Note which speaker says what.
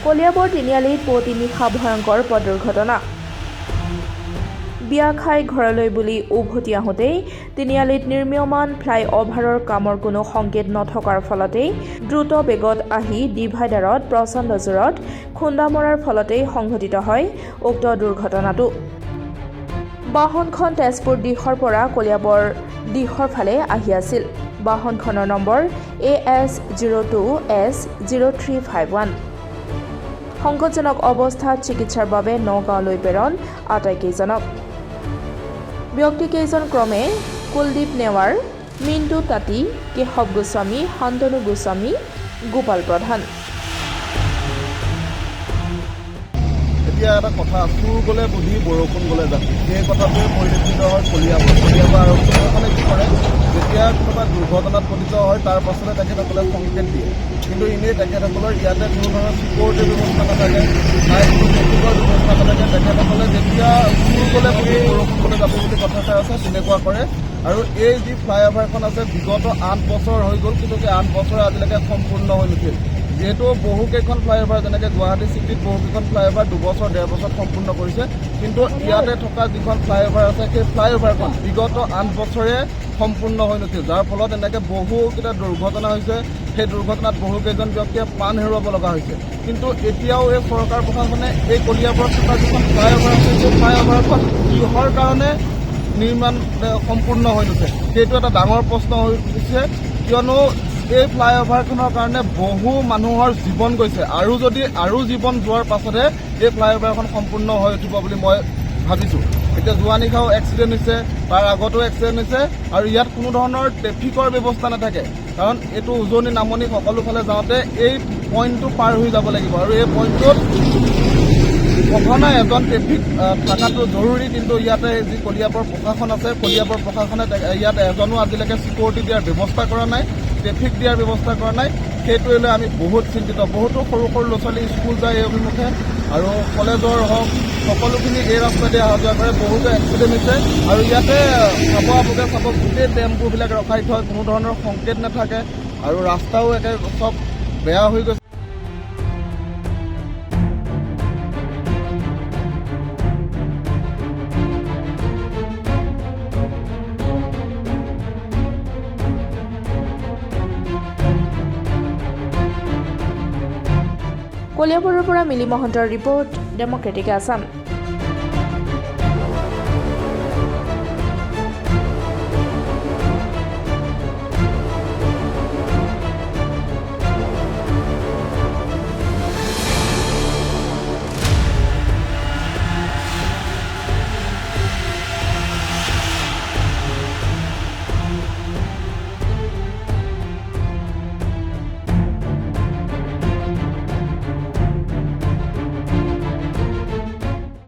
Speaker 1: কলিয়াবৰ তিনিআলিত পুৱতি নিশা ভয়ংকৰ পথ দুৰ্ঘটনা। বিয়া খাই ঘৰলৈ বুলি উভতি আহোঁতেই তিনিআলিত নিৰ্মীয়মান ফ্লাইঅভাৰৰ কামৰ কোনো সংকেত নথকাৰ ফলতেই দ্ৰুত বেগত আহি ডিভাইডাৰত প্ৰচণ্ড জোৰত খুন্দা মৰাৰ ফলতেই সংঘটিত হয় উক্ত দুৰ্ঘটনাটো। বাহনখন তেজপুৰ দিশৰ পৰা কলিয়াবৰ দিশৰ ফালে আহি আছিল। বাহনখনৰ নম্বৰ AS02S0351। সংকটজনক অৱস্থাত চিকিৎসাৰ বাবে নগাঁৱলৈ প্ৰেৰণ আটাইকেইজনক। ব্যক্তিকেইজন ক্ৰমে কুলদীপ নেৱাৰ, মিণ্টু তাঁতী, কেশৱ গোস্বামী, শান্তনু গোস্বামী, গোপাল প্ৰধান।
Speaker 2: এতিয়া এটা কথা, চুৰ গ'লে বুদ্ধি, বৰষুণ গ'লে জাতি, সেই কথাটোৱে পৰিলক্ষিত হয় কলিয়াবৰ আৰক্ষীসকলে কি কৰে, যেতিয়া কোনোবা দুৰ্ঘটনাত পতিত হয় তাৰ পাছতে তেখেতসকলে সংকেত দিয়ে। কিন্তু এনেই তেখেতসকলৰ ইয়াতে কোনো ধৰণৰ চিকিউৰিটিৰ ব্যৱস্থা নাথাকে, নাই কোনো টেকনিকৰ ব্যৱস্থা নাথাকে। তেখেতসকলে যেতিয়া চুৰ গ'লে বুদ্ধি, বৰষুণ গ'লে জাতি বুলি কথা চাই আছে তেনেকুৱা কৰে। আৰু এই যি ফ্লাইঅভাৰখন আছে বিগত 8 বছৰ হৈ গ'ল, কিন্তু সেই 8 বছৰে আজিলৈকে সম্পূৰ্ণ হৈ নুঠিল। যিহেতু বহুকেইখন ফ্লাইঅভাৰ, যেনেকৈ গুৱাহাটী চিটিত বহুকেইখন ফ্লাইঅভাৰ 2 বছৰ 1.5 বছৰত সম্পূৰ্ণ কৰিছে, কিন্তু ইয়াতে থকা যিখন ফ্লাইঅভাৰ আছে সেই ফ্লাইঅভাৰখন বিগত 8 বছৰে সম্পূৰ্ণ হৈ নুঠিল, যাৰ ফলত এনেকৈ বহুকেইটা দুৰ্ঘটনা হৈছে। সেই দুৰ্ঘটনাত বহুকেইজন ব্যক্তিয়ে প্ৰাণ হেৰুৱাব লগা হৈছে। কিন্তু এতিয়াও এই চৰকাৰ প্ৰশাসনে এই কলিয়াবৰত থকা যিখন ফ্লাইঅভাৰ আছে সেই ফ্লাইঅভাৰখন কিহৰ কাৰণে নিৰ্মাণ সম্পূৰ্ণ হৈ নুঠে, সেইটো এটা ডাঙৰ প্ৰশ্ন হৈ উঠিছে। কিয়নো এই ফ্লাইঅভাৰখনৰ কাৰণে বহু মানুহৰ জীৱন গৈছে, আৰু যদি জীৱন যোৱাৰ পাছতহে এই ফ্লাইঅভাৰখন সম্পূৰ্ণ হৈ উঠিব বুলি মই ভাবিছোঁ। এতিয়া যোৱা নিশাও এক্সিডেণ্ট হৈছে, তাৰ আগতো এক্সিডেণ্ট হৈছে, আৰু ইয়াত কোনো ধৰণৰ ট্ৰেফিকৰ ব্যৱস্থা নাথাকে। কাৰণ এইটো উজনি নামনি সকলোফালে যাওঁতে এই পইণ্টটো পাৰ হৈ যাব লাগিব, আৰু এই পইণ্টটোত সঘনাই এজন ট্ৰেফিক থকাটো জৰুৰী। কিন্তু ইয়াতে যি কলিয়াবৰ প্ৰশাসন আছে, কলিয়াবৰ প্ৰশাসনে ইয়াত এজনো আজিলৈকে চিকিউৰিটি দিয়াৰ ব্যৱস্থা কৰা নাই, ট্ৰেফিক দিয়াৰ ব্যৱস্থা কৰা নাই। সেইটোৱে লৈ আমি বহুত চিন্তিত। বহুতো সৰু সৰু ল'ৰা ছোৱালী স্কুল যায় এই অভিমুখে, আৰু কলেজৰ হওক সকলোখিনি এই ৰাস্তাতে অহা যোৱা কৰে। বহুতো এক্সিডেণ্ট হৈছে, আৰু ইয়াতে চাব গোটেই টেম্পুবিলাক ৰখাই থয়, কোনো ধৰণৰ সংকেত নাথাকে, আৰু ৰাস্তাও একে চব বেয়া হৈ গৈছে।
Speaker 1: কলিয়াবৰৰ পৰা মিলি মহন্তৰ ৰিপৰ্ট, ডেমক্ৰেটিক আছাম।